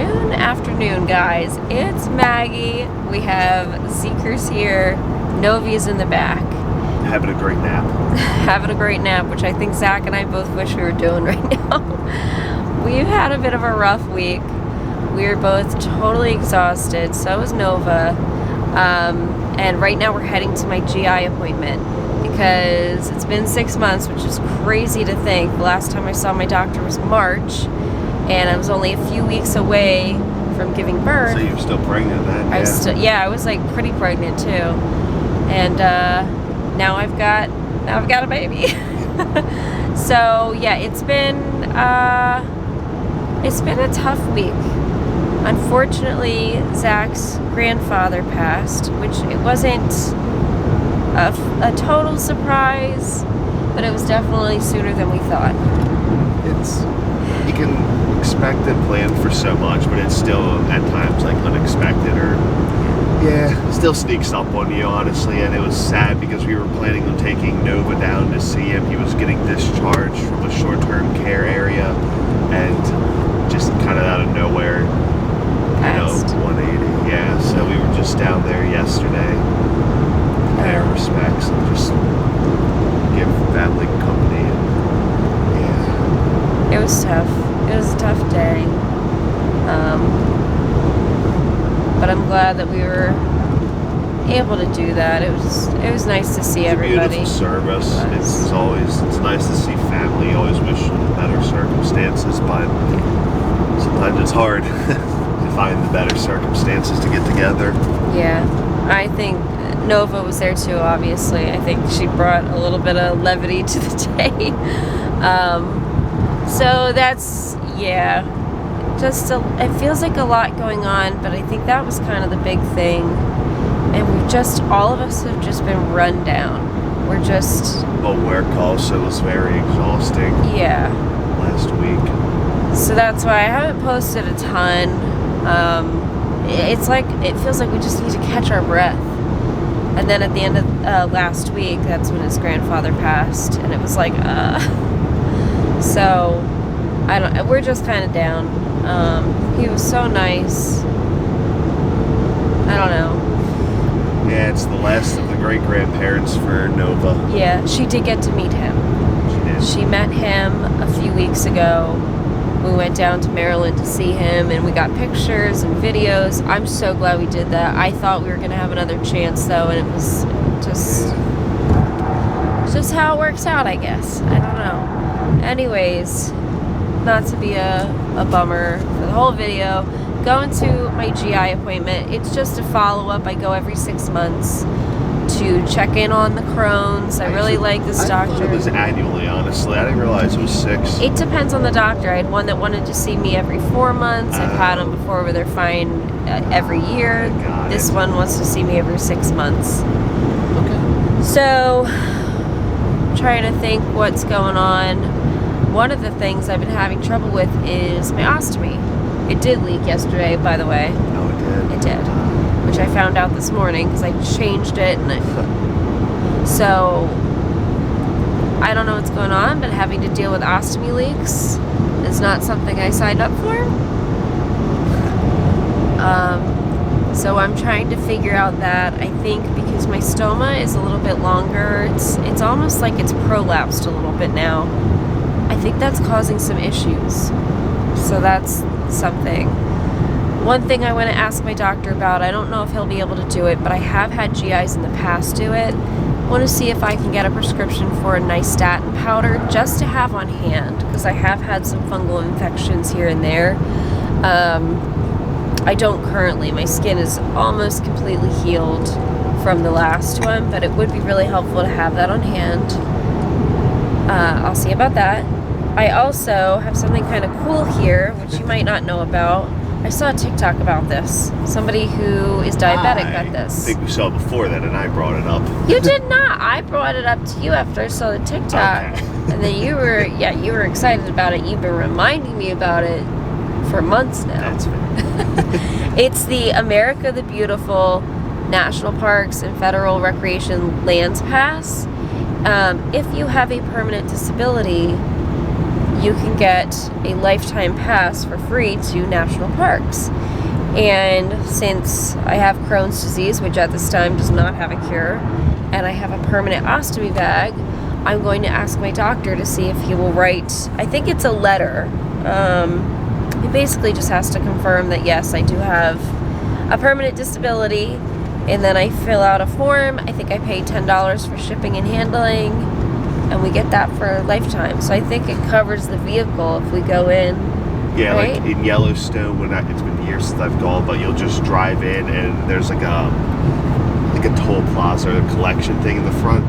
afternoon, guys. It's Maggie. We have Zeker's here. Novi's in the back. Having a great nap. Having a great nap, which I think Zach and I both wish we were doing right now. We've had a bit of a rough week. We're both totally exhausted. So is Nova. And right now we're heading to my GI appointment because it's been 6 months, which is crazy to think. The last time I saw my doctor was March, and I was only a few weeks away from giving birth. So you're still pregnant then? I was like pretty pregnant too, and now I've got a baby. So yeah, it's been a tough week. Unfortunately, Zach's grandfather passed, which it wasn't a total surprise, but it was definitely sooner than we thought. You can expect and plan for so much, but it's still at times like unexpected or still sneaks up on you, honestly. And it was sad because we were planning on taking Nova down to see him. He was getting discharged from a short-term care area, and just kind of out of nowhere, Passed. 180. Yeah, so we were just down there yesterday, pay our respects and just give family company. It was tough. It was a tough day. But I'm glad that we were able to do that. It was nice to see everybody. Beautiful service. It's nice to see family. You always wish in better circumstances, but sometimes it's hard to find the better circumstances to get together. Yeah, I think Nova was there too, obviously. I think she brought a little bit of levity to the day. So that's, it feels like a lot going on, but I think that was kind of the big thing. And all of us have just been run down. We're just... work also was very exhausting. Yeah. Last week. So that's why I haven't posted a ton. It feels like we just need to catch our breath. And then at the end of last week, that's when his grandfather passed, and it was like, So, we're just kind of down. He was so nice. I don't know. Yeah, it's the last of the great-grandparents for Nova. Yeah, she did get to meet him. She did. She met him a few weeks ago. We went down to Maryland to see him, and we got pictures and videos. I'm so glad we did that. I thought we were going to have another chance, though, and it was just how it works out, I guess. I don't know. Anyways, not to be a bummer for the whole video, going to my GI appointment. It's just a follow-up. I go every 6 months to check in on the Crohn's. I really like this doctor. I thought it was annually, honestly. I didn't realize it was 6. It depends on the doctor. I had one that wanted to see me every 4 months. I've had them before where they're fine every year. This one wants to see me every 6 months. Okay. So, trying to think what's going on. One of the things I've been having trouble with is my ostomy. It did leak yesterday, by the way. Oh, it did? It did. Which I found out this morning because I changed it. So, I don't know what's going on, but having to deal with ostomy leaks is not something I signed up for. So I'm trying to figure out that. I think because my stoma is a little bit longer, it's almost like it's prolapsed a little bit now. I think that's causing some issues. So that's something. One thing I want to ask my doctor about, I don't know if he'll be able to do it, but I have had GIs in the past do it. I want to see if I can get a prescription for a nystatin powder just to have on hand, because I have had some fungal infections here and there. I don't currently. My skin is almost completely healed from the last one, but it would be really helpful to have that on hand. I'll see about that. I also have something kind of cool here, which you might not know about. I saw a TikTok about this. Somebody who is diabetic got this. I think we saw it before that, and I brought it up. You did not. I brought it up to you after I saw the TikTok. Okay. And then you were excited about it. You've been reminding me about it for months now. That's fair. It's the America the Beautiful National Parks and Federal Recreation Lands Pass. If you have a permanent disability, you can get a lifetime pass for free to national parks. And since I have Crohn's disease, which at this time does not have a cure, and I have a permanent ostomy bag, I'm going to ask my doctor to see if he will write, I think it's a letter. He basically just has to confirm that yes, I do have a permanent disability, and then I fill out a form. I think I pay $10 for shipping and handling, and we get that for a lifetime. So I think it covers the vehicle if we go in. Yeah, right? like in Yellowstone, it's been years since I've gone, but you'll just drive in and there's like a toll plaza or a collection thing in the front,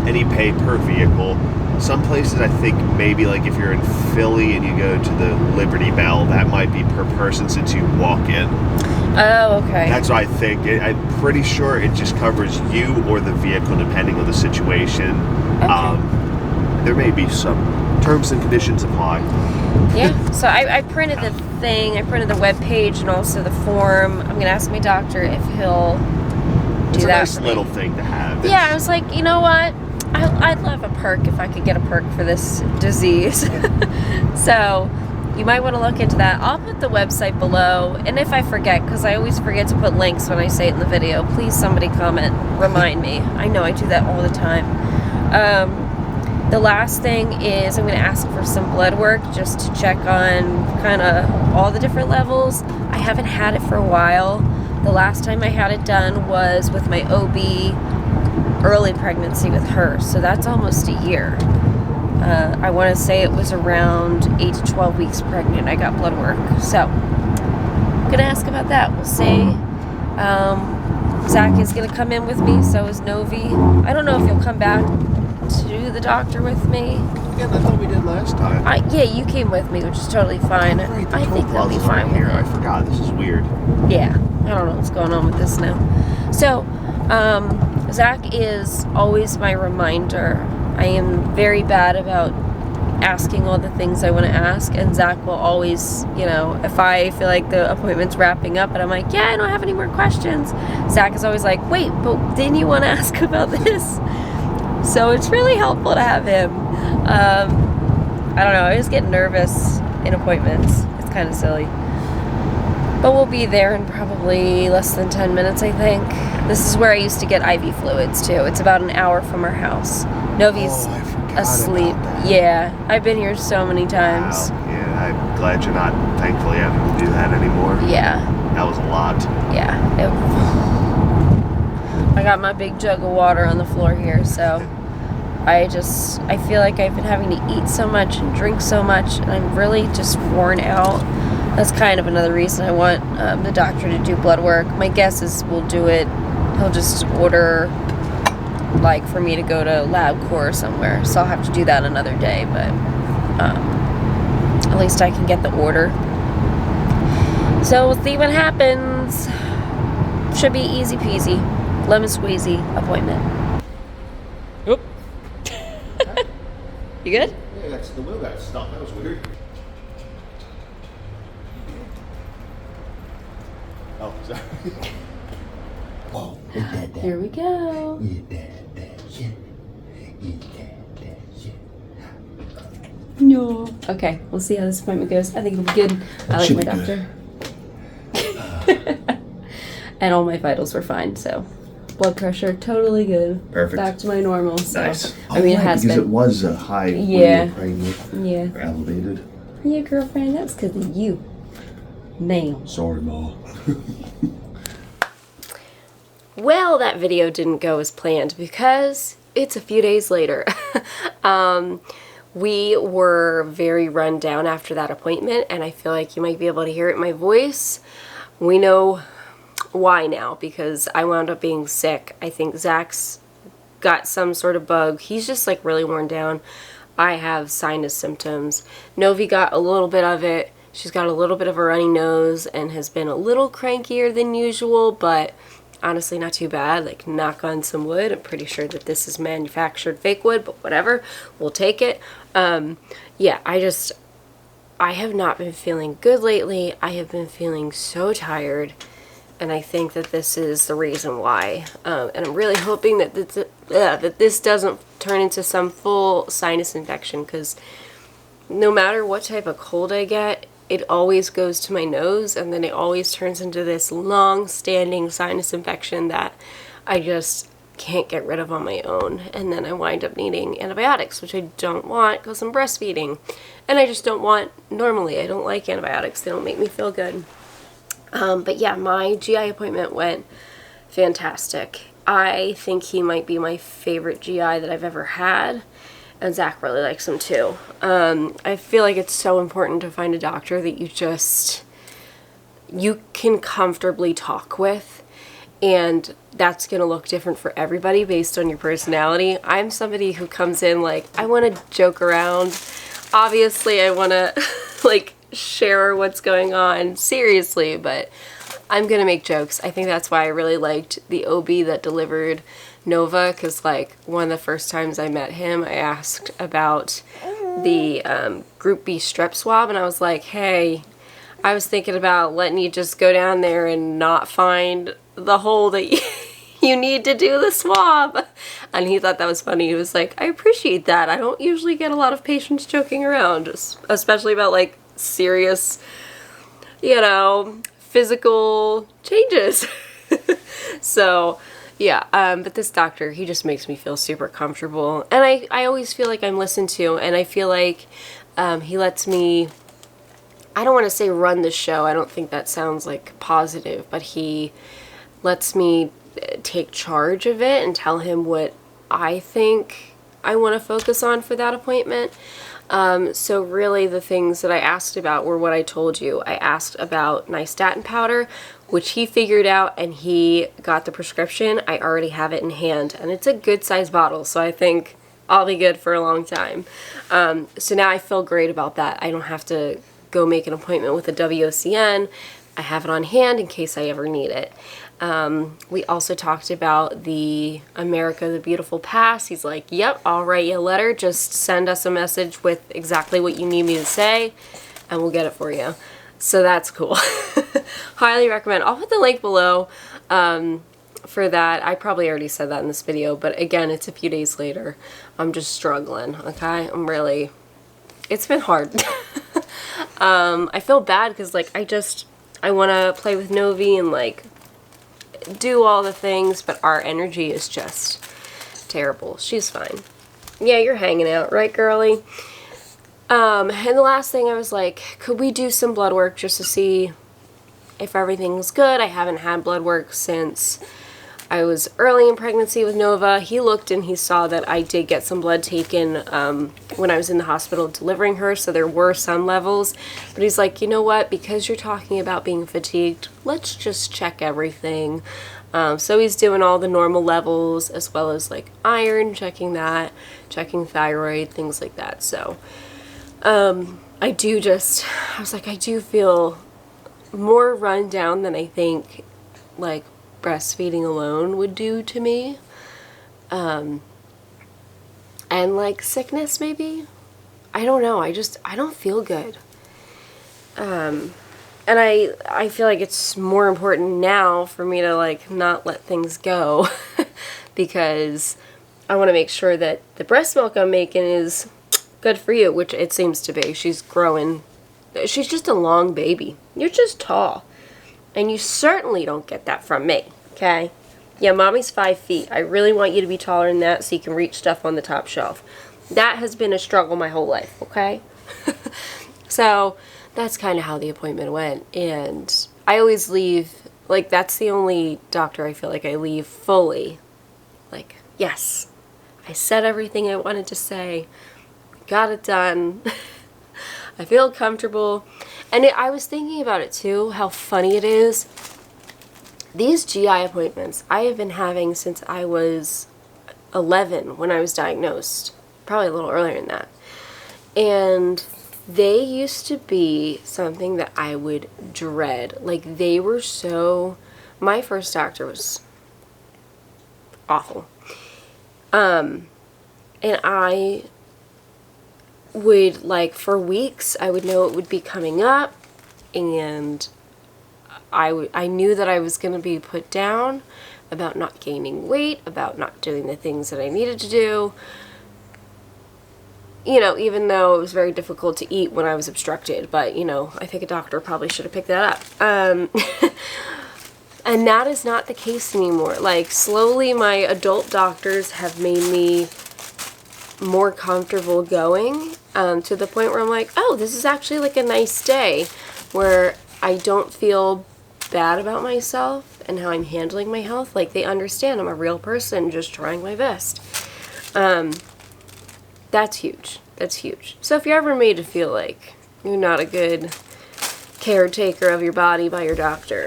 and you pay per vehicle. Some places, I think maybe like if you're in Philly and you go to the Liberty Bell, that might be per person since you walk in. Oh, okay. That's what I think. I'm pretty sure it just covers you or the vehicle depending on the situation. Okay. There may be some terms and conditions apply. Yeah, so I printed the thing, I printed the web page and also the form. I'm going to ask my doctor if he'll do It's a that nice for me. little thing to have. Yeah, I was like, you know what? I'd love a perk if I could get a perk for this disease. So you might want to look into that. I'll put the website below, and if I forget, because I always forget to put links when I say it in the video, please somebody comment, remind me. I know I do that all the time. The last thing is I'm going to ask for some blood work just to check on kind of all the different levels. I haven't had it for a while. The last time I had it done was with my OB early pregnancy with her, so that's almost a year. I want to say it was around 8 to 12 weeks pregnant I got blood work, so I'm going to ask about that. We'll see. Zach is going to come in with me, so is Novi. I don't know if you'll come back to the doctor with me. Yeah, I thought we did last time. Yeah, you came with me, which is totally fine. Right, the I think toll that'll be plazas fine aren't here. I forgot. This is weird. Yeah, I don't know what's going on with this now. So, Zach is always my reminder. I am very bad about asking all the things I want to ask, and Zach will always, if I feel like the appointment's wrapping up and I'm like, yeah, I don't have any more questions, Zach is always like, wait, but didn't you want to ask about this? So it's really helpful to have him. I don't know, I always get nervous in appointments. It's kind of silly. But we'll be there in probably less than 10 minutes, I think. This is where I used to get IV fluids, too. It's about an hour from our house. Novi's asleep. Yeah, I've been here so many times. Wow. Yeah, I'm glad you're not, thankfully, having to do that anymore. Yeah. That was a lot. Yeah. I got my big jug of water on the floor here, so I feel like I've been having to eat so much and drink so much, and I'm really just worn out. That's kind of another reason I want the doctor to do blood work. My guess is we'll do it. He'll just order, like, for me to go to LabCorp somewhere. So I'll have to do that another day, but at least I can get the order. So we'll see what happens. Should be easy peasy, lemon squeezy appointment. Oop. You good? Yeah, the wheel got stuck. That was weird. Oh, sorry. Whoa, eat that. Here we go. Eat that shit. Eat that shit. No. Okay, we'll see how this appointment goes. I think it'll be good. I like should my be doctor. And all my vitals were fine, so blood pressure totally good. Perfect. Back to my normal. So. Nice. I mean, it has because been. it was a high when Yeah. you were pregnant Yeah. or elevated. Yeah, girlfriend, that was because of you. Now. Sorry, Ma. Well, that video didn't go as planned because it's a few days later. We were very run down after that appointment, and I feel like you might be able to hear it in my voice. We know why now, because I wound up being sick. I think Zach's got some sort of bug. He's just like really worn down. I have sinus symptoms. Novi got a little bit of it. She's got a little bit of a runny nose and has been a little crankier than usual, but honestly not too bad. Like, knock on some wood. I'm pretty sure that this is manufactured fake wood, but whatever. We'll take it. Yeah, I have not been feeling good lately. I have been feeling so tired, and I think that this is the reason why. And I'm really hoping that this doesn't turn into some full sinus infection, because no matter what type of cold I get, it always goes to my nose, and then it always turns into this long-standing sinus infection that I just can't get rid of on my own, and then I wind up needing antibiotics, which I don't want because I'm breastfeeding, and I just don't want normally. I don't like antibiotics. They don't make me feel good. But yeah, my GI appointment went fantastic. I think he might be my favorite GI that I've ever had, and Zach really likes him too. I feel like it's so important to find a doctor that you can comfortably talk with, and that's going to look different for everybody based on your personality. I'm somebody who comes in like, I want to joke around. Obviously, I want to like share what's going on seriously, but I'm going to make jokes. I think that's why I really liked the OB that delivered Nova, because like one of the first times I met him, I asked about the Group B strep swab, and I was like, hey, I was thinking about letting you just go down there and not find the hole that you need to do the swab. And he thought that was funny. He was like, I appreciate that. I don't usually get a lot of patients joking around, especially about like serious, you know, physical changes. So yeah, but this doctor, he just makes me feel super comfortable, and I always feel like I'm listened to, and I feel like he lets me, I don't want to say run the show, I don't think that sounds like positive, but he lets me take charge of it and tell him what I think I want to focus on for that appointment. So really the things that I asked about were what I told you. I asked about nystatin powder, which he figured out, and he got the prescription. I already have it in hand, and it's a good size bottle, so I think I'll be good for a long time. So now I feel great about that. I don't have to go make an appointment with a WOCN. I have it on hand in case I ever need it. We also talked about the America the Beautiful Pass. He's like, yep, I'll write you a letter. Just send us a message with exactly what you need me to say, and we'll get it for you. So that's cool. Highly recommend. I'll put the link below for that. I probably already said that in this video, but again, it's a few days later. I'm just struggling, okay? It's been hard. I feel bad because, like, I want to play with Novi and, like, do all the things, but our energy is just terrible. She's fine. Yeah, you're hanging out, right, girly? And the last thing, I was like, could we do some blood work just to see if everything's good? I haven't had blood work since I was early in pregnancy with Nova. He looked and he saw that I did get some blood taken when I was in the hospital delivering her, so there were some levels. But he's like, you know what, because you're talking about being fatigued, let's just check everything. So he's doing all the normal levels, as well as like iron, checking that, checking thyroid, things like that. So I do feel more run down than I think like breastfeeding alone would do to me. And like sickness maybe. I don't know. I don't feel good. And I feel like it's more important now for me to like not let things go because I want to make sure that the breast milk I'm making is good for you, which it seems to be. She's growing. She's just a long baby. You're just tall. And you certainly don't get that from me, okay? Yeah, mommy's 5 feet. I really want you to be taller than that so you can reach stuff on the top shelf. That has been a struggle my whole life, okay? So that's kind of how the appointment went. And I always leave, like, that's the only doctor I feel like I leave fully. Like, yes, I said everything I wanted to say. Got it done. I feel comfortable. And I was thinking about it too, how funny it is. These GI appointments I have been having since I was 11 when I was diagnosed. Probably a little earlier than that. And they used to be something that I would dread. Like, they were so... My first doctor was awful. And I would, like, for weeks, I would know it would be coming up, and I knew that I was going to be put down about not gaining weight, about not doing the things that I needed to do. you know, even though it was very difficult to eat when I was obstructed, but, you know, I think a doctor probably should have picked that up. And that is not the case anymore. Like, slowly my adult doctors have made me more comfortable going, to the point where I'm like, oh, this is actually like a nice day, where I don't feel bad about myself and how I'm handling my health. Like, they understand I'm a real person just trying my best. That's huge. That's huge. So if you're ever made to feel like you're not a good caretaker of your body by your doctor,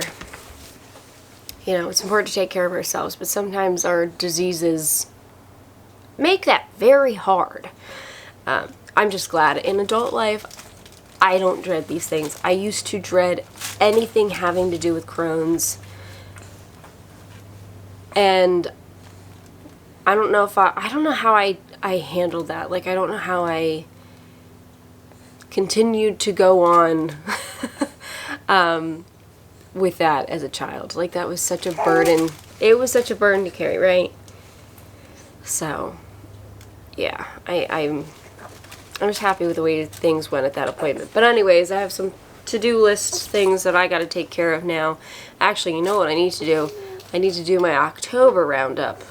you know, it's important to take care of ourselves, but sometimes our diseases make that very hard. I'm just glad in adult life I don't dread these things. I used to dread anything having to do with Crohn's, and I don't know if I don't know how I handled that. Like, I don't know how I continued to go on with that as a child. Like, that was such a burden. It was such a burden to carry, right? So, yeah, I'm just happy with the way things went at that appointment. But anyways, I have some to-do list things that I got to take care of now. Actually, you know what I need to do? I need to do my October roundup.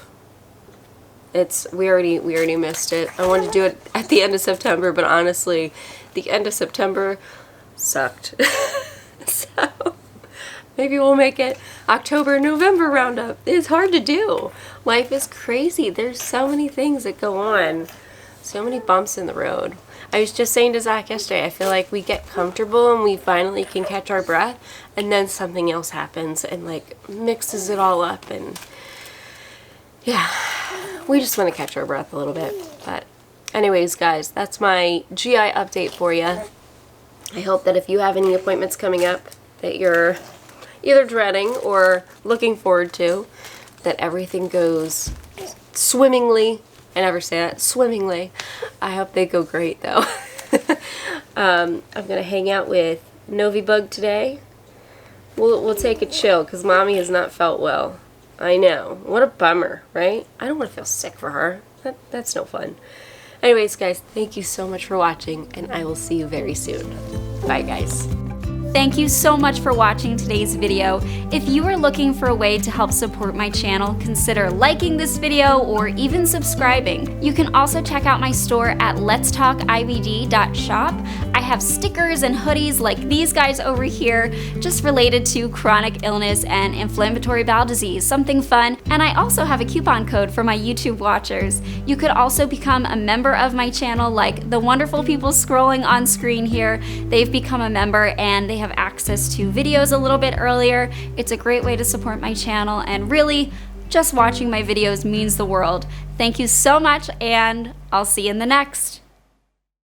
We already missed it. I wanted to do it at the end of September, but honestly, the end of September sucked. So maybe we'll make it October, November roundup. It's hard to do. Life is crazy. There's so many things that go on. So many bumps in the road. I was just saying to Zach yesterday, I feel like we get comfortable and we finally can catch our breath, and then something else happens and like mixes it all up, and yeah, we just want to catch our breath a little bit. But anyways, guys, that's my GI update for you. I hope that if you have any appointments coming up that you're either dreading or looking forward to, that everything goes swimmingly. I never say that, swimmingly. I hope they go great, though. I'm going to hang out with Novibug today. We'll take a chill, because Mommy has not felt well. I know. What a bummer, right? I don't want to feel sick for her. That's no fun. Anyways, guys, thank you so much for watching, and I will see you very soon. Bye, guys. Thank you so much for watching today's video. If you are looking for a way to help support my channel, consider liking this video or even subscribing. You can also check out my store at LetsTalkIBD.shop. I have stickers and hoodies like these guys over here, just related to chronic illness and inflammatory bowel disease, something fun. And I also have a coupon code for my YouTube watchers. You could also become a member of my channel, like the wonderful people scrolling on screen here. They've become a member and they have access to videos a little bit earlier. It's a great way to support my channel, and really, just watching my videos means the world. Thank you so much, and I'll see you in the next.